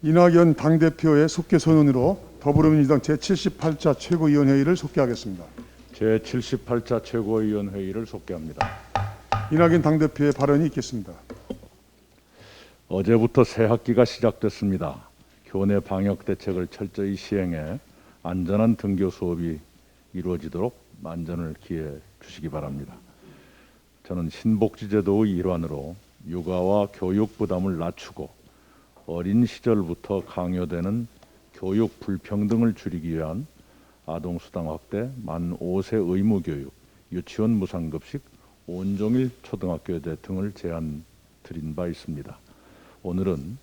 이낙연 당대표의 속개 선언으로 더불어민주당 제78차 최고위원회의를 속개하겠습니다. 제78차 최고위원회의를 속개합니다. 이낙연 당대표의 발언이 있겠습니다. 어제부터 새 학기가 시작됐습니다. 교내 방역 대책을 철저히 시행해 안전한 등교 수업이 이루어지도록 만전을 기해 주시기 바랍니다. 저는 신복지제도의 일환으로 육아와 교육 부담을 낮추고 어린 시절부터 강요되는 교육 불평등을 줄이기 위한 아동수당 확대, 만 5세 의무교육, 유치원 무상급식, 온종일 초등학교제 등을 제안 드린 바 있습니다. 오늘은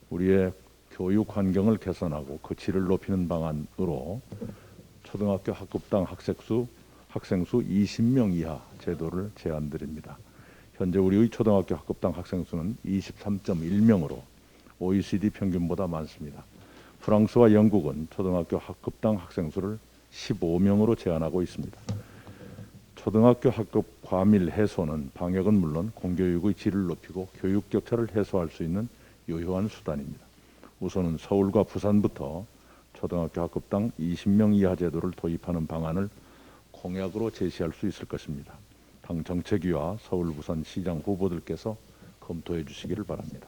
우리의 교육 환경을 개선하고 그 질을 높이는 방안으로 초등학교 학급당 학생수 20명 이하 제도를 제안드립니다. 현재 우리의 초등학교 학급당 학생수는 23.1명으로 OECD 평균보다 많습니다. 프랑스와 영국은 초등학교 학급당 학생수를 15명으로 제한하고 있습니다. 초등학교 학급 과밀 해소는 방역은 물론 공교육의 질을 높이고 교육 격차를 해소할 수 있는 유효한 수단입니다. 우선은 서울과 부산부터 초등학교 학급당 20명 이하 제도를 도입하는 방안을 공약으로 제시할 수 있을 것입니다. 당 정책위와 서울, 부산 시장 후보들께서 검토해 주시기를 바랍니다.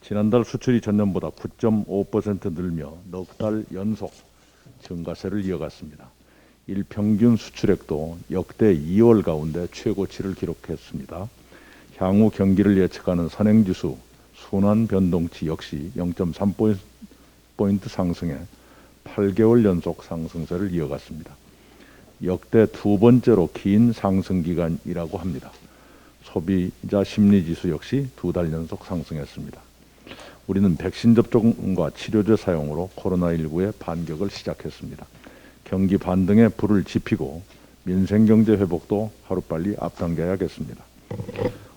지난달 수출이 전년보다 9.5% 늘며 넉 달 연속 증가세를 이어갔습니다. 일평균 수출액도 역대 2월 가운데 최고치를 기록했습니다. 향후 경기를 예측하는 선행지수 순환 변동치 역시 0.3포인트 상승해 8개월 연속 상승세를 이어갔습니다. 역대 두 번째로 긴 상승 기간이라고 합니다. 소비자 심리지수 역시 2달 연속 상승했습니다. 우리는 백신 접종과 치료제 사용으로 코로나19의 반격을 시작했습니다. 경기 반등에 불을 지피고 민생경제 회복도 하루빨리 앞당겨야겠습니다.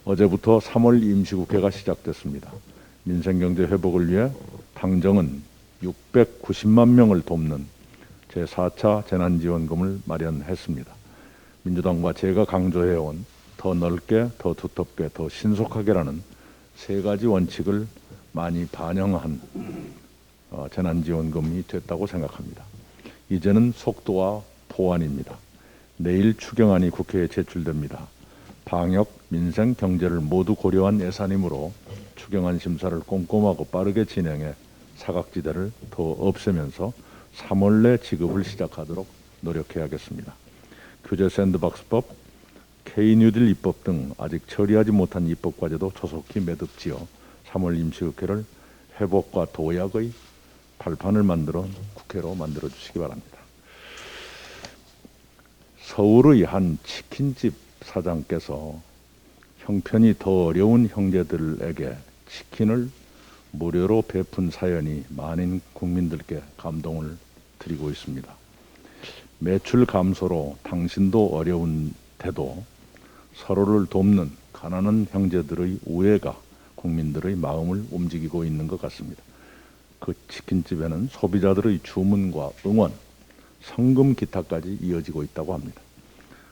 어제부터 3월 임시국회가 시작됐습니다. 민생경제 회복을 위해 당정은 690만 명을 돕는 제4차 재난지원금을 마련했습니다. 민주당과 제가 강조해온 더 넓게, 더 두텁게, 더 신속하게라는 세 가지 원칙을 많이 반영한 재난지원금이 됐다고 생각합니다. 이제는 속도와 보완입니다. 내일 추경안이 국회에 제출됩니다. 방역, 민생, 경제를 모두 고려한 예산이므로 추경안 심사를 꼼꼼하고 빠르게 진행해 사각지대를 더 없애면서 3월 내 지급을 시작하도록 노력해야겠습니다. 규제 샌드박스법, K-뉴딜 입법 등 아직 처리하지 못한 입법과제도 조속히 매듭지어 3월 임시국회를 회복과 도약의 발판을 만들어 국회로 만들어 주시기 바랍니다. 서울의 한 치킨집 사장께서 형편이 더 어려운 형제들에게 치킨을 무료로 베푼 사연이 많은 국민들께 감동을 드리고 있습니다. 매출 감소로 당신도 어려운데도 서로를 돕는 가난한 형제들의 우애가 국민들의 마음을 움직이고 있는 것 같습니다. 그 치킨집에는 소비자들의 주문과 응원, 성금 기타까지 이어지고 있다고 합니다.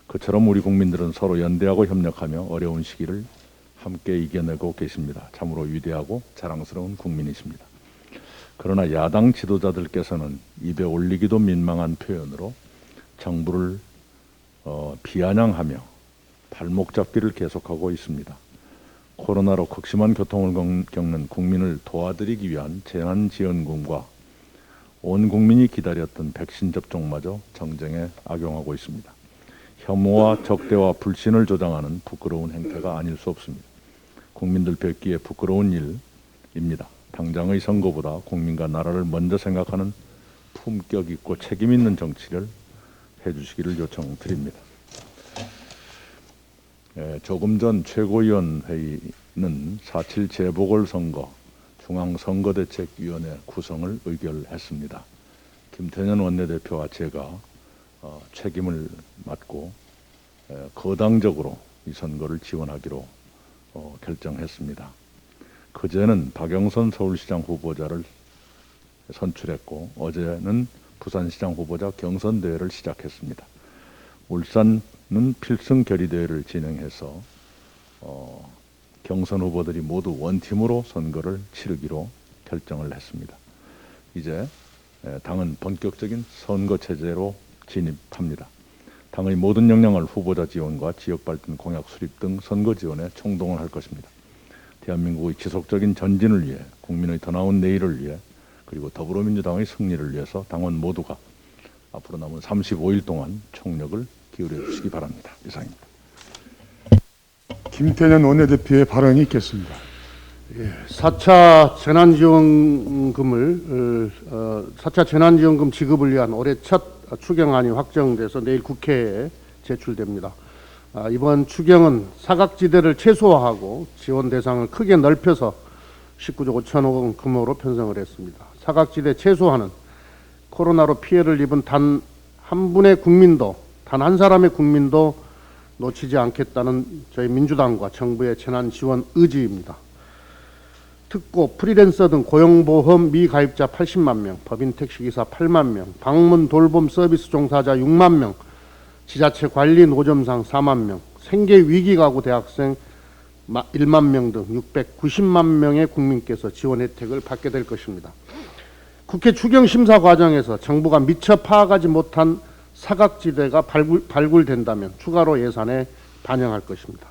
그처럼 우리 국민들은 서로 연대하고 협력하며 어려운 시기를 함께 이겨내고 계십니다. 참으로 위대하고 자랑스러운 국민이십니다. 그러나 야당 지도자들께서는 입에 올리기도 민망한 표현으로 정부를 비아냥하며 발목 잡기를 계속하고 있습니다. 코로나로 극심한 고통을 겪는 국민을 도와드리기 위한 재난지원금과 온 국민이 기다렸던 백신 접종마저 정쟁에 악용하고 있습니다. 혐오와 적대와 불신을 조장하는 부끄러운 행태가 아닐 수 없습니다. 국민들 뵙기에 부끄러운 일입니다. 당장의 선거보다 국민과 나라를 먼저 생각하는 품격 있고 책임 있는 정치를 해주시기를 요청드립니다. 조금 전 최고위원회의는 4.7 재보궐선거 중앙선거대책위원회 구성을 의결했습니다. 김태년 원내대표와 제가 책임을 맡고 거당적으로 이 선거를 지원하기로 결정했습니다. 그제는 박영선 서울시장 후보자를 선출했고 어제는 부산시장 후보자 경선대회를 시작했습니다. 울산은 필승 결의대회를 진행해서 경선 후보들이 모두 원팀으로 선거를 치르기로 결정을 했습니다. 이제 당은 본격적인 선거 체제로 진입합니다. 당의 모든 역량을 후보자 지원과 지역발전 공약 수립 등 선거 지원에 총동원 할 것입니다. 대한민국의 지속적인 전진을 위해, 국민의 더 나은 내일을 위해, 그리고 더불어민주당의 승리를 위해서 당원 모두가 앞으로 남은 35일 동안 총력을 기울여 주시기 바랍니다. 이상입니다. 김태년 원내대표의 발언이 있겠습니다. 4차 재난지원금 지급을 위한 올해 첫 추경안이 확정돼서 내일 국회에 제출됩니다. 이번 추경은 사각지대를 최소화하고 지원 대상을 크게 넓혀서 19조 5천억 원 규모로 편성을 했습니다. 사각지대 최소화는 코로나로 피해를 입은 단 한 분의 국민도, 단 한 사람의 국민도 놓치지 않겠다는 저희 민주당과 정부의 재난 지원 의지입니다. 특고, 프리랜서 등 고용보험 미가입자 80만 명, 법인 택시기사 8만 명, 방문 돌봄 서비스 종사자 6만 명, 지자체 관리 노점상 4만 명, 생계 위기 가구 대학생 1만 명 등 690만 명의 국민께서 지원 혜택을 받게 될 것입니다. 국회 추경 심사 과정에서 정부가 미처 파악하지 못한 사각지대가 발굴된다면 추가로 예산에 반영할 것입니다.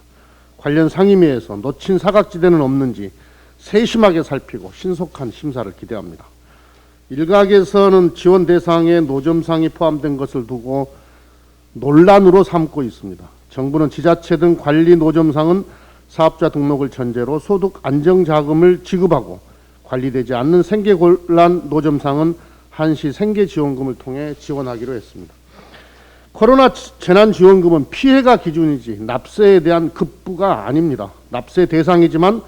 관련 상임위에서 놓친 사각지대는 없는지 세심하게 살피고 신속한 심사를 기대합니다. 일각에서는 지원 대상에 노점상이 포함된 것을 두고 논란으로 삼고 있습니다. 정부는 지자체 등 관리 노점상은 사업자 등록을 전제로 소득 안정자금을 지급하고, 관리되지 않는 생계곤란 노점상은 한시 생계지원금을 통해 지원하기로 했습니다. 코로나 재난지원금은 피해가 기준이지 납세에 대한 급부가 아닙니다. 납세 대상이지만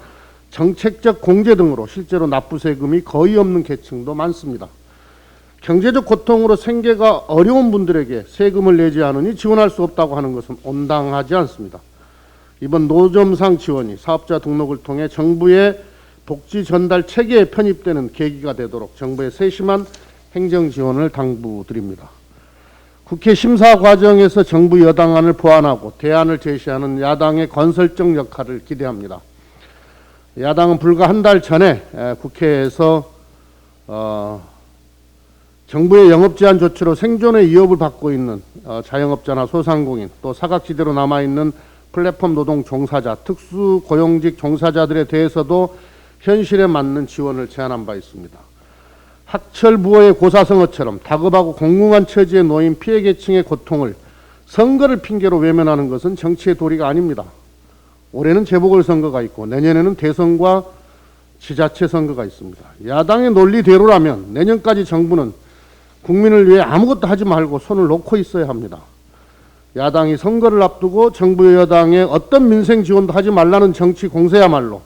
정책적 공제 등으로 실제로 납부세금이 거의 없는 계층도 많습니다. 경제적 고통으로 생계가 어려운 분들에게 세금을 내지 않으니 지원할 수 없다고 하는 것은 온당하지 않습니다. 이번 노점상 지원이 사업자 등록을 통해 정부의 복지 전달 체계에 편입되는 계기가 되도록 정부의 세심한 행정 지원을 당부드립니다. 국회 심사 과정에서 정부 여당안을 보완하고 대안을 제시하는 야당의 건설적 역할을 기대합니다. 야당은 불과 한 달 전에 국회에서 정부의 영업제한 조치로 생존의 위협을 받고 있는 자영업자나 소상공인, 또 사각지대로 남아있는 플랫폼 노동 종사자, 특수고용직 종사자들에 대해서도 현실에 맞는 지원을 제안한 바 있습니다. 학철부호의 고사성어처럼 다급하고 공공한 처지에 놓인 피해계층의 고통을 선거를 핑계로 외면하는 것은 정치의 도리가 아닙니다. 올해는 재보궐선거가 있고 내년에는 대선과 지자체 선거가 있습니다. 야당의 논리대로라면 내년까지 정부는 국민을 위해 아무것도 하지 말고 손을 놓고 있어야 합니다. 야당이 선거를 앞두고 정부 여당의 어떤 민생 지원도 하지 말라는 정치 공세야말로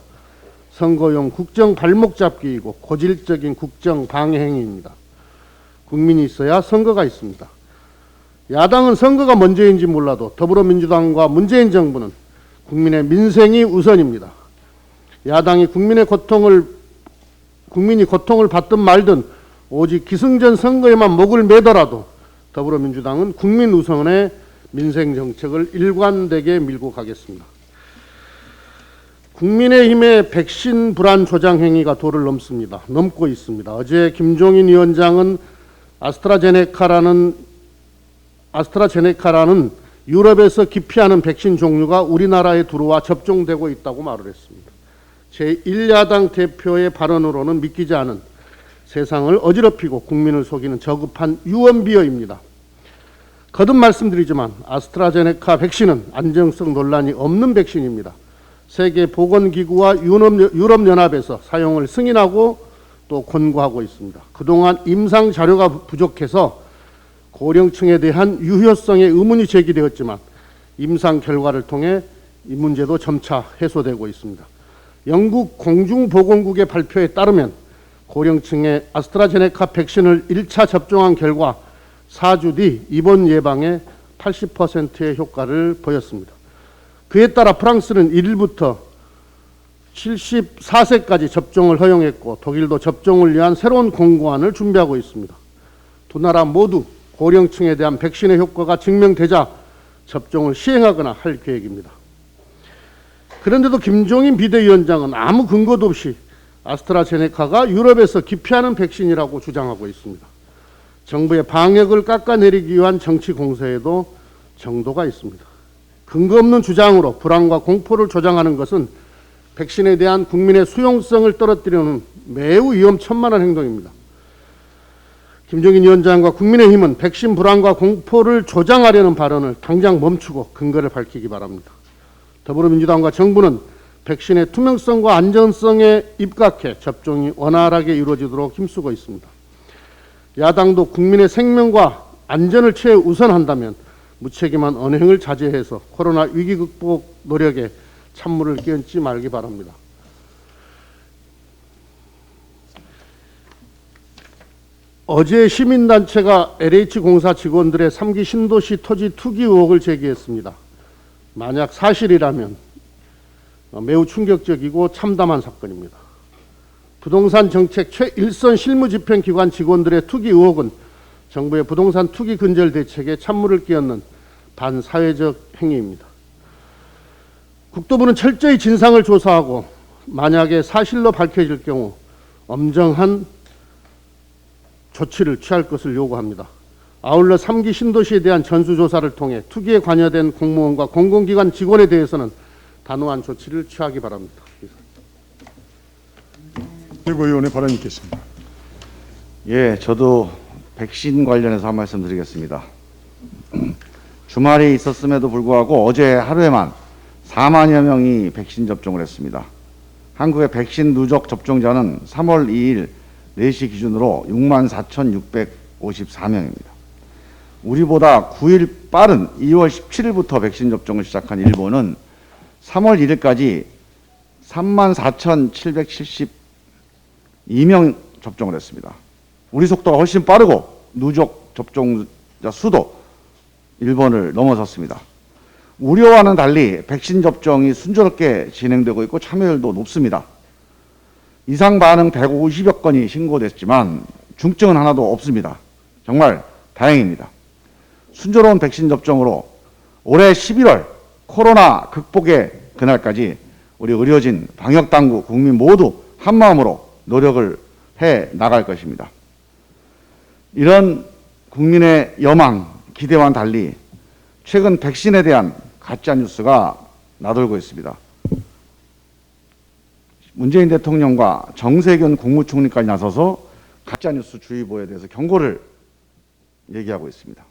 선거용 국정 발목 잡기이고 고질적인 국정 방해 행위입니다. 국민이 있어야 선거가 있습니다. 야당은 선거가 먼저인지 몰라도 더불어민주당과 문재인 정부는 국민의 민생이 우선입니다. 야당이 국민이 고통을 받든 말든 오직 기승전 선거에만 목을 매더라도 더불어민주당은 국민 우선의 민생 정책을 일관되게 밀고 가겠습니다. 국민의힘의 백신 불안 조장 행위가 도를 넘고 있습니다. 어제 김종인 위원장은 아스트라제네카라는 유럽에서 기피하는 백신 종류가 우리나라에 들어와 접종되고 있다고 말을 했습니다. 제1야당 대표의 발언으로는 믿기지 않은, 세상을 어지럽히고 국민을 속이는 저급한 유언비어입니다. 거듭 말씀드리지만 아스트라제네카 백신은 안정성 논란이 없는 백신입니다. 세계보건기구와 유럽연합에서 사용을 승인하고 또 권고하고 있습니다. 그동안 임상 자료가 부족해서 고령층에 대한 유효성에 의문이 제기되었지만 임상 결과를 통해 이 문제도 점차 해소되고 있습니다. 영국 공중보건국의 발표에 따르면 고령층에 아스트라제네카 백신을 1차 접종한 결과 4주 뒤 입원 예방에 80%의 효과를 보였습니다. 그에 따라 프랑스는 1일부터 74세까지 접종을 허용했고 독일도 접종을 위한 새로운 공고안을 준비하고 있습니다. 두 나라 모두 고령층에 대한 백신의 효과가 증명되자 접종을 시행하거나 할 계획입니다. 그런데도 김종인 비대위원장은 아무 근거도 없이 아스트라제네카가 유럽에서 기피하는 백신이라고 주장하고 있습니다. 정부의 방역을 깎아내리기 위한 정치 공세에도 정도가 있습니다. 근거 없는 주장으로 불안과 공포를 조장하는 것은 백신에 대한 국민의 수용성을 떨어뜨리는 매우 위험천만한 행동입니다. 김종인 위원장과 국민의힘은 백신 불안과 공포를 조장하려는 발언을 당장 멈추고 근거를 밝히기 바랍니다. 더불어민주당과 정부는 백신의 투명성과 안전성에 입각해 접종이 원활하게 이루어지도록 힘쓰고 있습니다. 야당도 국민의 생명과 안전을 최우선한다면 무책임한 언행을 자제해서 코로나 위기 극복 노력에 찬물을 끼얹지 말기 바랍니다. 어제 시민단체가 LH공사 직원들의 3기 신도시 토지 투기 의혹을 제기했습니다. 만약 사실이라면 매우 충격적이고 참담한 사건입니다. 부동산 정책 최일선 실무집행기관 직원들의 투기 의혹은 정부의 부동산 투기 근절 대책에 찬물을 끼얹는 반사회적 행위입니다. 국토부는 철저히 진상을 조사하고 만약에 사실로 밝혀질 경우 엄정한 조치를 취할 것을 요구합니다. 아울러 3기 신도시에 대한 전수조사를 통해 투기에 관여된 공무원과 공공기관 직원에 대해서는 단호한 조치를 취하기 바랍니다. 최고위원의 발언이 있겠습니다. 예, 저도 백신 관련해서 한 말씀 드리겠습니다. 주말이 있었음에도 불구하고 어제 하루에만 4만여 명이 백신 접종을 했습니다. 한국의 백신 누적 접종자는 3월 2일 4시 기준으로 64,654명입니다. 우리보다 9일 빠른 2월 17일부터 백신 접종을 시작한 일본은 3월 1일까지 34,772명 접종을 했습니다. 우리 속도가 훨씬 빠르고 누적 접종자 수도 일본을 넘어섰습니다. 우려와는 달리 백신 접종이 순조롭게 진행되고 있고 참여율도 높습니다. 이상 반응 150여 건이 신고됐지만 중증은 하나도 없습니다. 정말 다행입니다. 순조로운 백신 접종으로 올해 11월 코로나 극복의 그날까지 우리 의료진, 방역당국, 국민 모두 한마음으로 노력을 해 나갈 것입니다. 이런 국민의 여망, 기대와는 달리 최근 백신에 대한 가짜뉴스가 나돌고 있습니다. 문재인 대통령과 정세균 국무총리까지 나서서 가짜뉴스 주의보에 대해서 경고를 얘기하고 있습니다.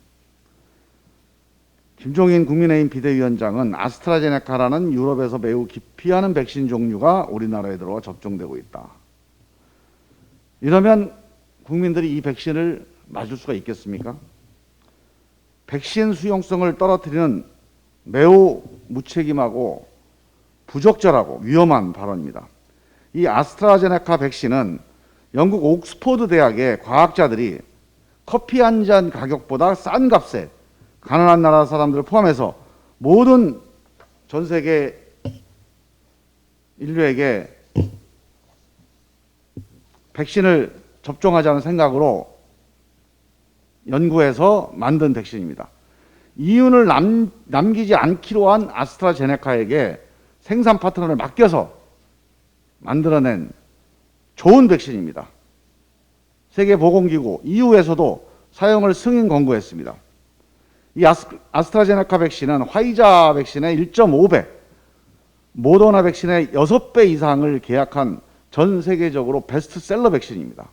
김종인 국민의힘 비대위원장은 아스트라제네카라는 유럽에서 매우 기피하는 백신 종류가 우리나라에 들어와 접종되고 있다. 이러면 국민들이 이 백신을 맞을 수가 있겠습니까? 백신 수용성을 떨어뜨리는 매우 무책임하고 부적절하고 위험한 발언입니다. 이 아스트라제네카 백신은 영국 옥스퍼드 대학의 과학자들이 커피 한 잔 가격보다 싼 값에 가난한 나라 사람들을 포함해서 모든 전 세계 인류에게 백신을 접종하자는 생각으로 연구해서 만든 백신입니다. 이윤을 남기지 않기로 한 아스트라제네카에게 생산 파트너를 맡겨서 만들어낸 좋은 백신입니다. 세계보건기구 EU에서도 사용을 승인 권고했습니다. 이 아스트라제네카 백신은 화이자 백신의 1.5배, 모더나 백신의 6배 이상을 계약한 전 세계적으로 베스트셀러 백신입니다.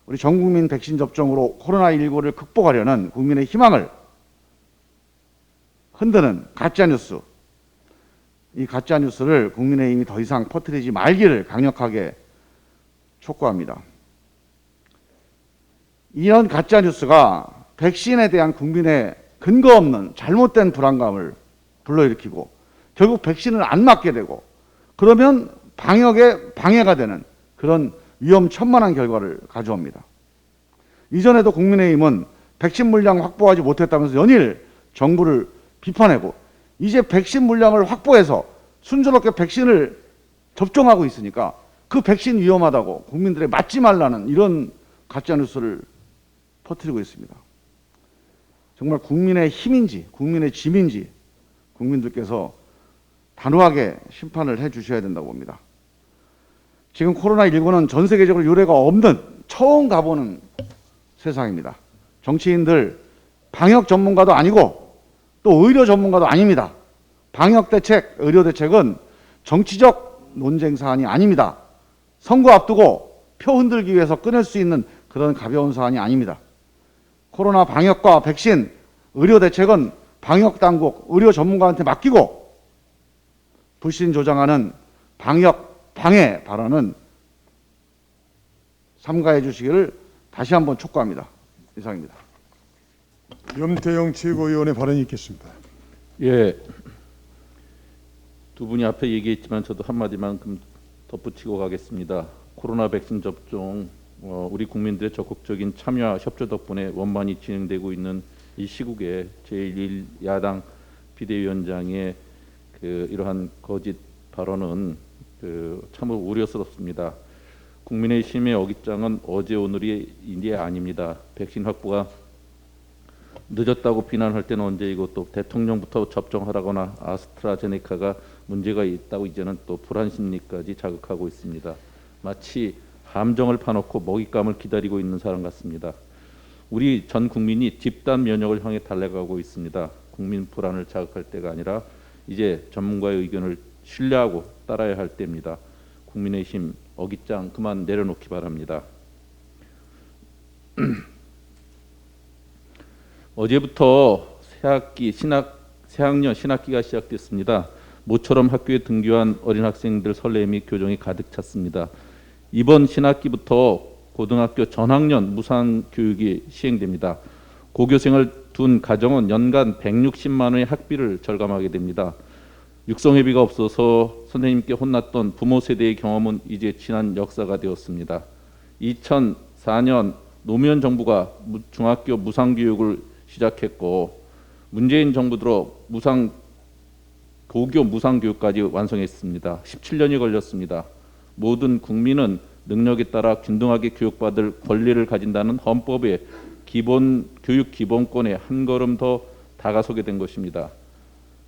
우리 전 국민 백신 접종으로 코로나19를 극복하려는 국민의 희망을 흔드는 가짜뉴스, 이 가짜뉴스를 국민의힘이 더 이상 퍼뜨리지 말기를 강력하게 촉구합니다. 이런 가짜뉴스가 백신에 대한 국민의 근거 없는 잘못된 불안감을 불러일으키고 결국 백신을 안 맞게 되고 그러면 방역에 방해가 되는 그런 위험천만한 결과를 가져옵니다. 이전에도 국민의힘은 백신 물량 확보하지 못했다면서 연일 정부를 비판하고 이제 백신 물량을 확보해서 순조롭게 백신을 접종하고 있으니까 그 백신 위험하다고 국민들에 맞지 말라는 이런 가짜뉴스를 퍼뜨리고 있습니다. 정말 국민의 힘인지 국민의 짐인지 국민들께서 단호하게 심판을 해 주셔야 된다고 봅니다. 지금 코로나19는 전 세계적으로 유례가 없는 처음 가보는 세상입니다. 정치인들 방역 전문가도 아니고 또 의료 전문가도 아닙니다. 방역 대책, 의료 대책은 정치적 논쟁 사안이 아닙니다. 선거 앞두고 표 흔들기 위해서 꺼낼 수 있는 그런 가벼운 사안이 아닙니다. 코로나 방역과 백신, 의료 대책은 방역 당국, 의료 전문가한테 맡기고 불신 조장하는 방역 방해 발언은 삼가해 주시기를 다시 한번 촉구합니다. 이상입니다. 염태영 최고위원의 발언이 있겠습니다. 예, 두 분이 앞에 얘기했지만 저도 한마디만큼 덧붙이고 가겠습니다. 코로나 백신 접종, 우리 국민들의 적극적인 참여와 협조 덕분에 원만히 진행되고 있는 이 시국에 제1야당 비대위원장의 이러한 거짓 발언은 참으로 우려스럽습니다. 국민의힘의 어깃장은 어제 오늘이 일이 아닙니다. 백신 확보가 늦었다고 비난할 때는 언제이고 또 대통령부터 접종하라거나 아스트라제네카가 문제가 있다고 이제는 또 불안 심리까지 자극하고 있습니다. 마치 함정을 파놓고 먹잇감을 기다리고 있는 사람 같습니다. 우리 전 국민이 집단 면역을 향해 달려가고 있습니다. 국민 불안을 자극할 때가 아니라 이제 전문가의 의견을 신뢰하고 따라야 할 때입니다. 국민의힘 어깃장 그만 내려놓기 바랍니다. 어제부터 새학년 신학기가 시작됐습니다. 모처럼 학교에 등교한 어린 학생들 설렘이 교정이 가득 찼습니다. 이번 신학기부터 고등학교 전학년 무상교육이 시행됩니다. 고교생을 둔 가정은 연간 160만 원의 학비를 절감하게 됩니다. 육성회비가 없어서 선생님께 혼났던 부모 세대의 경험은 이제 지난 역사가 되었습니다. 2004년 노무현 정부가 중학교 무상교육을 시작했고 문재인 정부 들어 고교 무상교육까지 완성했습니다. 17년이 걸렸습니다. 모든 국민은 능력에 따라 균등하게 교육받을 권리를 가진다는 헌법의 교육 기본권에 한 걸음 더 다가서게 된 것입니다.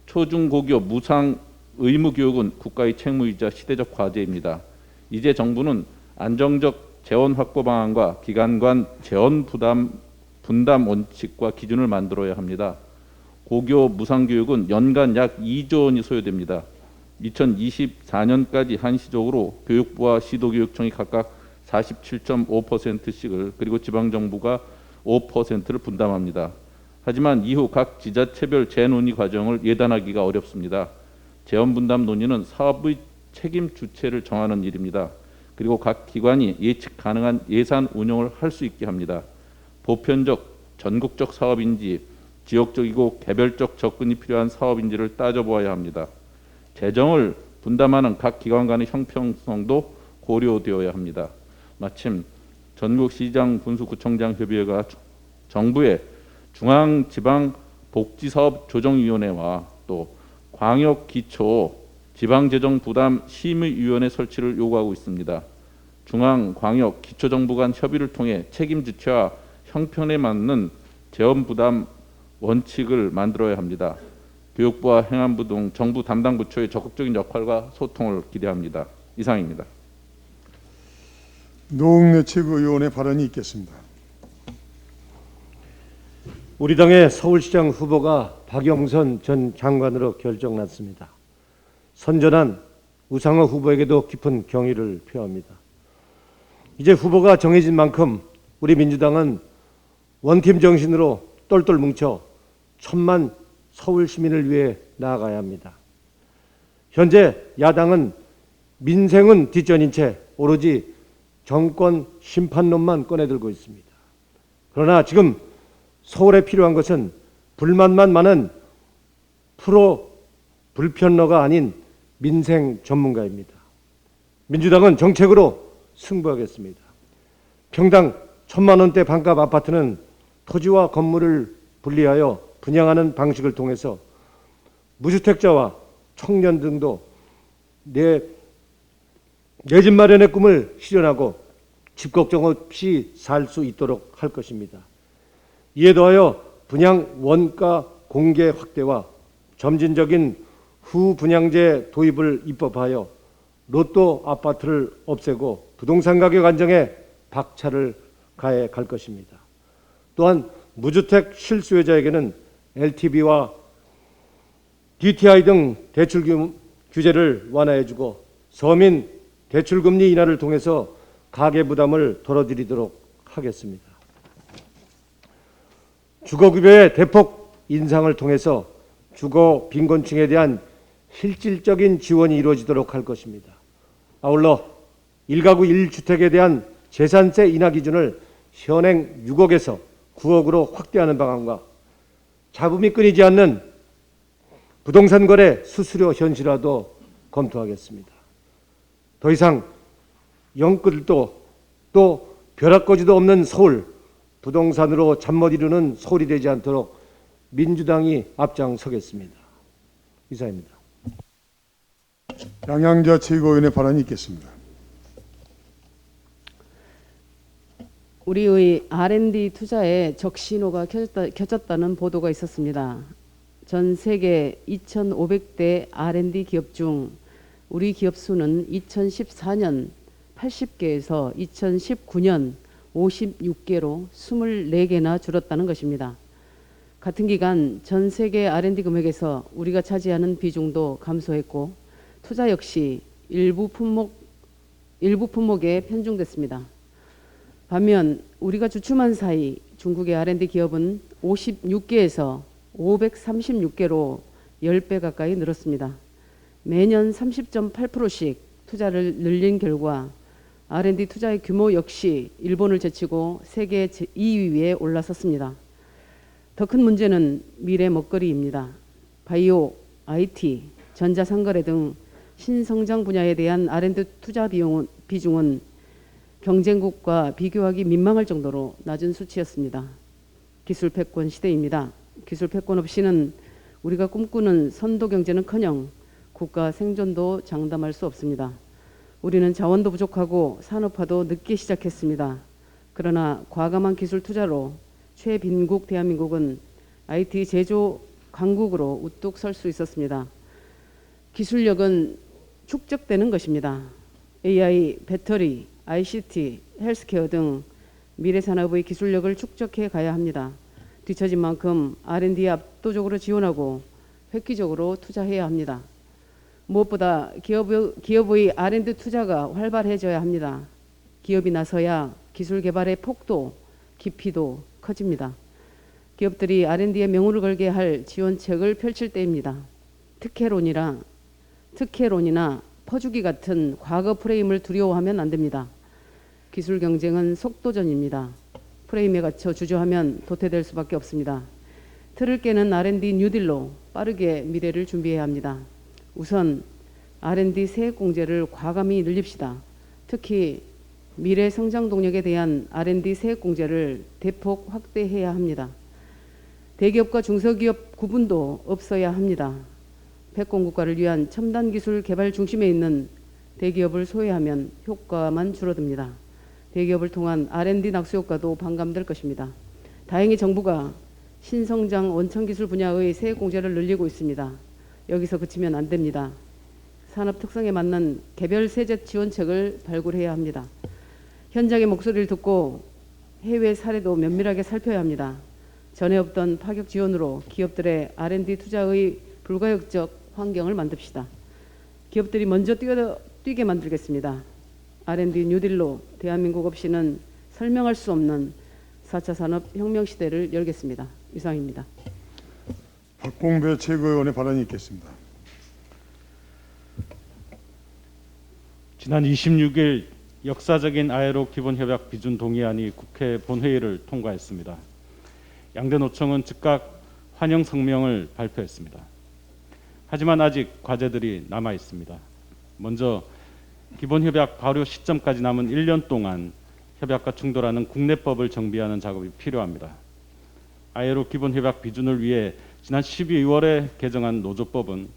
초중고교 무상 의무 교육은 국가의 책무이자 시대적 과제입니다. 이제 정부는 안정적 재원 확보 방안과 기관 간 재원 분담 원칙과 기준을 만들어야 합니다. 고교 무상교육은 연간 약 2조 원이 소요됩니다. 2024년까지 한시적으로 교육부와 시도교육청이 각각 47.5%씩을 그리고 지방정부가 5%를 분담합니다. 하지만 이후 각 지자체별 재논의 과정을 예단하기가 어렵습니다. 재원 분담 논의는 사업의 책임 주체를 정하는 일입니다. 그리고 각 기관이 예측 가능한 예산 운영을 할 수 있게 합니다. 보편적, 전국적 사업인지 지역적이고 개별적 접근이 필요한 사업인지를 따져보아야 합니다. 재정을 분담하는 각 기관 간의 형평성도 고려되어야 합니다. 마침 전국시장 군수구청장 협의회가 정부의 중앙지방복지사업조정위원회와 또 광역기초 지방재정부담심의위원회 설치를 요구하고 있습니다. 중앙광역기초정부 간 협의를 통해 책임 주체와 형편에 맞는 재원부담 원칙을 만들어야 합니다. 교육부와 행안부 등 정부 담당 부처의 적극적인 역할과 소통을 기대합니다. 이상입니다. 노웅래 최고위원의 발언이 있겠습니다. 우리 당의 서울시장 후보가 박영선 전 장관으로 결정났습니다. 선전한 우상호 후보에게도 깊은 경의를 표합니다. 이제 후보가 정해진 만큼 우리 민주당은 원팀 정신으로 똘똘 뭉쳐 1,000만 서울 시민을 위해 나아가야 합니다. 현재 야당은 민생은 뒷전인 채 오로지 정권 심판론만 꺼내들고 있습니다. 그러나 지금 서울에 필요한 것은 불만만 많은 프로 불편러가 아닌 민생 전문가입니다. 민주당은 정책으로 승부하겠습니다. 평당 1,000만 원대 반값 아파트는 토지와 건물을 분리하여 분양하는 방식을 통해서 무주택자와 청년 등도 내 집 마련의 꿈을 실현하고 집 걱정 없이 살 수 있도록 할 것입니다. 이에 더하여 분양 원가 공개 확대와 점진적인 후분양제 도입을 입법하여 로또 아파트를 없애고 부동산 가격 안정에 박차를 가해 갈 것입니다. 또한 무주택 실수요자에게는 LTV와 DTI 등 대출 규제를 완화해주고 서민 대출금리 인하를 통해서 가계 부담을 덜어드리도록 하겠습니다. 주거급여의 대폭 인상을 통해서 주거 빈곤층에 대한 실질적인 지원이 이루어지도록 할 것입니다. 아울러 1가구 1주택에 대한 재산세 인하 기준을 현행 6억에서 9억으로 확대하는 방안과 잡음이 끊이지 않는 부동산 거래 수수료 현실화도 검토하겠습니다. 더 이상 영끌도 또 벼락거지도 없는 서울, 부동산으로 잠 못 이루는 서울이 되지 않도록 민주당이 앞장서겠습니다. 이상입니다. 양양자 최고위원의 발언이 있겠습니다. 우리의 R&D 투자에 적신호가 켜졌다는 보도가 있었습니다. 전 세계 2,500대 R&D 기업 중 우리 기업 수는 2014년 80개에서 2019년 56개로 24개나 줄었다는 것입니다. 같은 기간 전 세계 R&D 금액에서 우리가 차지하는 비중도 감소했고 투자 역시 일부 품목에 편중됐습니다. 반면 우리가 주춤한 사이 중국의 R&D 기업은 56개에서 536개로 10배 가까이 늘었습니다. 매년 30.8%씩 투자를 늘린 결과 R&D 투자의 규모 역시 일본을 제치고 세계 제2위에 올라섰습니다. 더 큰 문제는 미래 먹거리입니다. 바이오, IT, 전자상거래 등 신성장 분야에 대한 R&D 투자 비중은 경쟁국과 비교하기 민망할 정도로 낮은 수치였습니다. 기술 패권 시대입니다. 기술 패권 없이는 우리가 꿈꾸는 선도 경제는커녕 국가 생존도 장담할 수 없습니다. 우리는 자원도 부족하고 산업화도 늦게 시작했습니다. 그러나 과감한 기술 투자로 최빈국 대한민국은 IT 제조 강국으로 우뚝 설 수 있었습니다. 기술력은 축적되는 것입니다. AI, 배터리, ICT, 헬스케어 등 미래 산업의 기술력을 축적해 가야 합니다. 뒤처진 만큼 R&D에 압도적으로 지원하고 획기적으로 투자해야 합니다. 무엇보다 기업의 R&D 투자가 활발해져야 합니다. 기업이 나서야 기술 개발의 폭도, 깊이도 커집니다. 기업들이 R&D에 명운을 걸게 할 지원책을 펼칠 때입니다. 특혜론이나 퍼주기 같은 과거 프레임을 두려워하면 안 됩니다. 기술 경쟁은 속도전입니다. 프레임에 갇혀 주저하면 도태될 수밖에 없습니다. 틀을 깨는 R&D 뉴딜로 빠르게 미래를 준비해야 합니다. 우선 R&D 세액 공제를 과감히 늘립시다. 특히 미래 성장 동력에 대한 R&D 세액 공제를 대폭 확대해야 합니다. 대기업과 중소기업 구분도 없어야 합니다. 패권국가를 위한 첨단 기술 개발 중심에 있는 대기업을 소외하면 효과만 줄어듭니다. 대기업을 통한 R&D 낙수 효과도 반감될 것입니다. 다행히 정부가 신성장 원천기술 분야의 세액 공제를 늘리고 있습니다. 여기서 그치면 안 됩니다. 산업 특성에 맞는 개별 세제 지원책을 발굴해야 합니다. 현장의 목소리를 듣고 해외 사례도 면밀하게 살펴야 합니다. 전에 없던 파격 지원으로 기업들의 R&D 투자의 불가역적 환경을 만듭시다. 기업들이 먼저 뛰게 만들겠습니다. R&D 뉴딜로 대한민국 없이는 설명할 수 없는 4차 산업혁명 시대를 열겠습니다. 이상입니다. 박봉배 최고위원의 발언이 있겠습니다. 지난 26일 역사적인 아에로 기본협약 비준 동의안이 국회 본회의를 통과했습니다. 양대 노총은 즉각 환영 성명을 발표했습니다. 하지만 아직 과제들이 남아 있습니다. 먼저 기본협약 발효 시점까지 남은 1년 동안 협약과 충돌하는 국내법을 정비하는 작업이 필요합니다. 아에로 기본협약 비준을 위해 지난 12월에 개정한 노조법은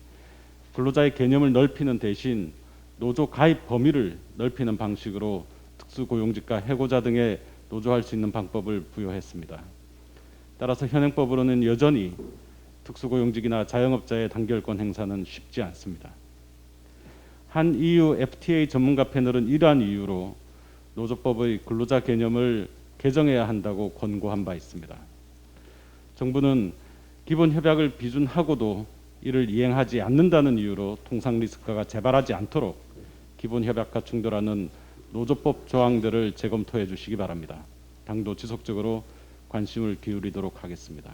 근로자의 개념을 넓히는 대신 노조 가입 범위를 넓히는 방식으로 특수고용직과 해고자 등에 노조할 수 있는 방법을 부여했습니다. 따라서 현행법으로는 여전히 특수고용직이나 자영업자의 단결권 행사는 쉽지 않습니다. 한 EU FTA 전문가 패널은 이러한 이유로 노조법의 근로자 개념을 개정해야 한다고 권고한 바 있습니다. 정부는 기본 협약을 비준하고도 이를 이행하지 않는다는 이유로 통상 리스크가 재발하지 않도록 기본 협약과 충돌하는 노조법 조항들을 재검토해 주시기 바랍니다. 당도 지속적으로 관심을 기울이도록 하겠습니다.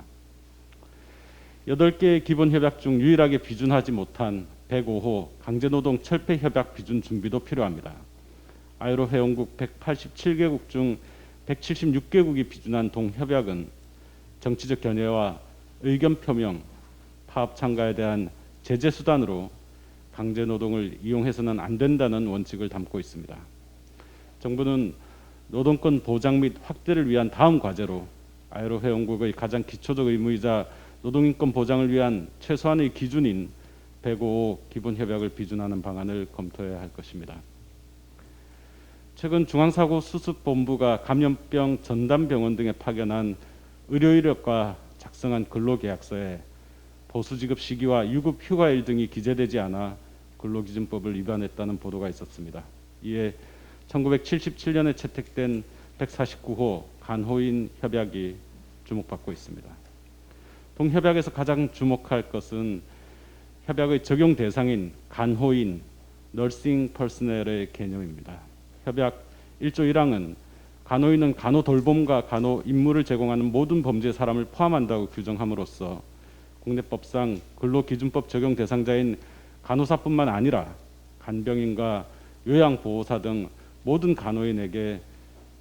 8개의 기본 협약 중 유일하게 비준하지 못한 105호 강제노동 철폐 협약 비준 준비도 필요합니다. 아이로 회원국 187개국 중 176개국이 비준한 동협약은 정치적 견해와 의견 표명, 파업 참가에 대한 제재 수단으로 강제 노동을 이용해서는 안 된다는 원칙을 담고 있습니다. 정부는 노동권 보장 및 확대를 위한 다음 과제로 아이로 회원국의 가장 기초적 의무이자 노동인권 보장을 위한 최소한의 기준인 105호 기본협약을 비준하는 방안을 검토해야 할 것입니다. 최근 중앙사고수습본부가 감염병 전담병원 등에 파견한 의료인력과 작성한 근로계약서에 보수지급 시기와 유급 휴가일 등이 기재되지 않아 근로기준법을 위반했다는 보도가 있었습니다. 이에 1977년에 채택된 149호 간호인 협약이 주목받고 있습니다. 동협약에서 가장 주목할 것은 협약의 적용 대상인 간호인, 너싱 퍼스널의 개념입니다. 협약 1조 1항은 간호인은 간호 돌봄과 간호 임무를 제공하는 모든 범죄 사람을 포함한다고 규정함으로써 국내법상 근로기준법 적용 대상자인 간호사뿐만 아니라 간병인과 요양보호사 등 모든 간호인에게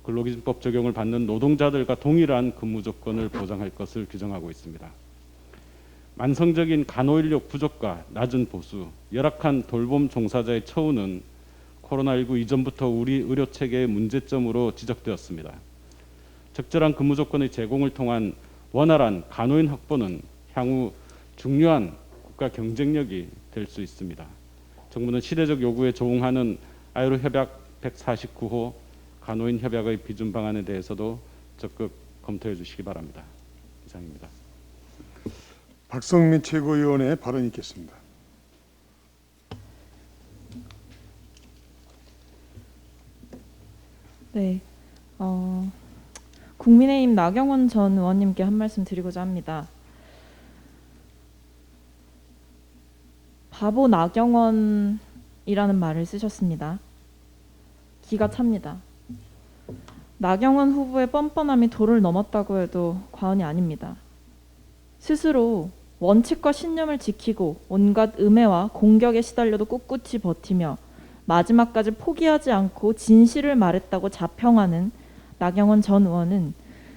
근로기준법 적용을 받는 노동자들과 동일한 근무 조건을 보장할 것을 규정하고 있습니다. 만성적인 간호인력 부족과 낮은 보수, 열악한 돌봄 종사자의 처우는 코로나19 이전부터 우리 의료체계의 문제점으로 지적되었습니다. 적절한 근무 조건의 제공을 통한 원활한 간호인 확보는 향후 중요한 국가 경쟁력이 될 수 있습니다. 정부는 시대적 요구에 조응하는 아이로 협약 149호 간호인 협약의 비준 방안에 대해서도 적극 검토해 주시기 바랍니다. 이상입니다. 박성민 최고위원의 발언이 있겠습니다. 네, 국민의힘 나경원 전 의원님께 한 말씀 드리고자 합니다. 바보 나경원이라는 말을 쓰셨습니다. 기가 찹니다. 나경원 후보의 뻔뻔함이 도를 넘었다고 해도 과언이 아닙니다. 스스로 원칙과 신념을 지키고 온갖 음해와 공격에 시달려도 꿋꿋이 버티며 마지막까지 포기하지 않고 진실을 말했다고 자평하는 나경원 전 의원은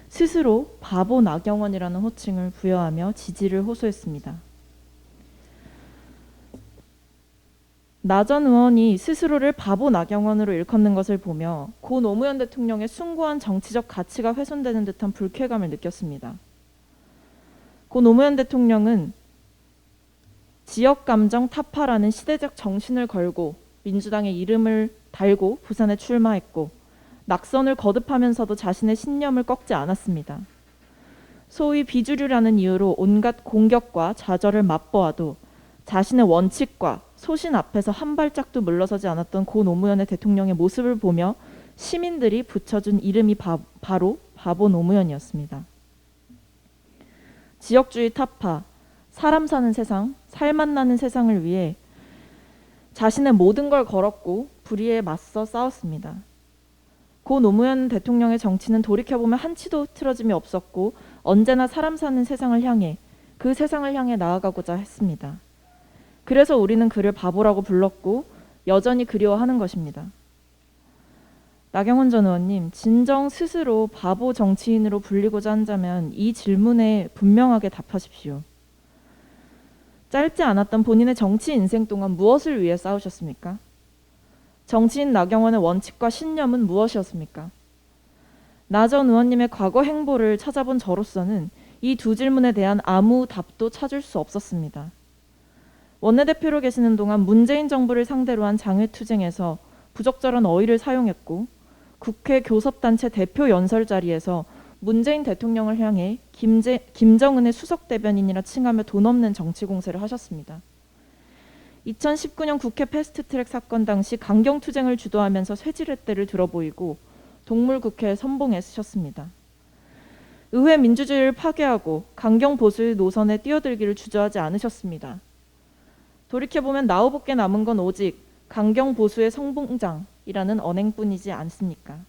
스스로 바보 나경원이라는 호칭을 부여하며 지지를 호소했습니다. 나 전 의원이 스스로를 바보 나경원으로 일컫는 것을 보며 고 노무현 대통령의 숭고한 정치적 가치가 훼손되는 듯한 불쾌감을 느꼈습니다. 고 노무현 대통령은 지역감정 타파라는 시대적 정신을 걸고 민주당의 이름을 달고 부산에 출마했고 낙선을 거듭하면서도 자신의 신념을 꺾지 않았습니다. 소위 비주류라는 이유로 온갖 공격과 좌절을 맛보아도 자신의 원칙과 소신 앞에서 한 발짝도 물러서지 않았던 고 노무현의 대통령의 모습을 보며 시민들이 붙여준 이름이 바로 바보 노무현이었습니다. 지역주의 타파, 사람 사는 세상, 살맛 나는 세상을 위해 자신의 모든 걸 걸었고 불의에 맞서 싸웠습니다. 고 노무현 대통령의 정치는 돌이켜보면 한치도 틀어짐이 없었고 언제나 사람 사는 세상을 향해 그 세상을 향해 나아가고자 했습니다. 그래서 우리는 그를 바보라고 불렀고 여전히 그리워하는 것입니다. 나경원 전 의원님, 진정 스스로 바보 정치인으로 불리고자 한다면 이 질문에 분명하게 답하십시오. 짧지 않았던 본인의 정치 인생 동안 무엇을 위해 싸우셨습니까? 정치인 나경원의 원칙과 신념은 무엇이었습니까? 나 전 의원님의 과거 행보를 찾아본 저로서는 이 두 질문에 대한 아무 답도 찾을 수 없었습니다. 원내대표로 계시는 동안 문재인 정부를 상대로 한 장외투쟁에서 부적절한 어휘를 사용했고 국회 교섭단체 대표 연설 자리에서 문재인 대통령을 향해 김정은의 수석 대변인이라 칭하며 돈 없는 정치 공세를 하셨습니다. 2019년 국회 패스트트랙 사건 당시 강경투쟁을 주도하면서 쇠지렛대를 들어보이고 동물국회에 선봉했으셨습니다. 의회 민주주의를 파괴하고 강경보수의 노선에 뛰어들기를 주저하지 않으셨습니다. 돌이켜보면 나후밖에 남은 건 오직 강경보수의 성봉장이라는 언행뿐이지 않습니까?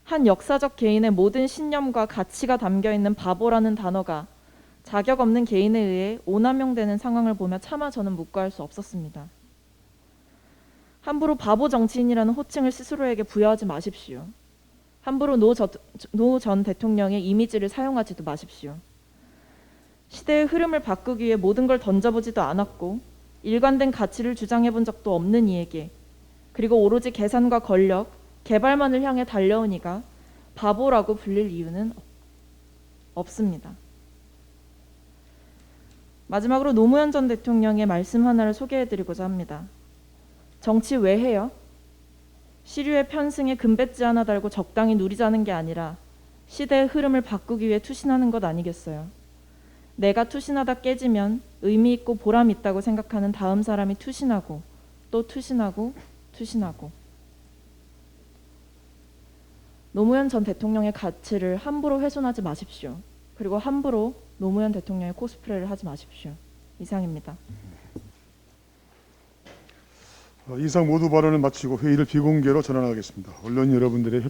한 역사적 개인의 모든 신념과 가치가 담겨있는 바보라는 단어가 자격 없는 개인에 의해 오남용되는 상황을 보며 차마 저는 묵과할 수 없었습니다. 함부로 바보 정치인이라는 호칭을 스스로에게 부여하지 마십시오. 함부로 노 전 대통령의 이미지를 사용하지도 마십시오. 시대의 흐름을 바꾸기 위해 모든 걸 던져보지도 않았고 일관된 가치를 주장해본 적도 없는 이에게, 그리고 오로지 계산과 권력, 개발만을 향해 달려온 이가 바보라고 불릴 이유는 없습니다. 마지막으로 노무현 전 대통령의 말씀 하나를 소개해드리고자 합니다. 정치 왜 해요? 시류의 편승에 금배지 하나 달고 적당히 누리자는 게 아니라 시대의 흐름을 바꾸기 위해 투신하는 것 아니겠어요? 내가 투신하다 깨지면 의미 있고 보람 있다고 생각하는 다음 사람이 투신하고 또 투신하고 투신하고. 노무현 전 대통령의 가치를 함부로 훼손하지 마십시오. 그리고 함부로 노무현 대통령의 코스프레를 하지 마십시오. 이상입니다. 이상 모두 발언을 마치고 회의를 비공개로 전환하겠습니다. 언론 여러분들의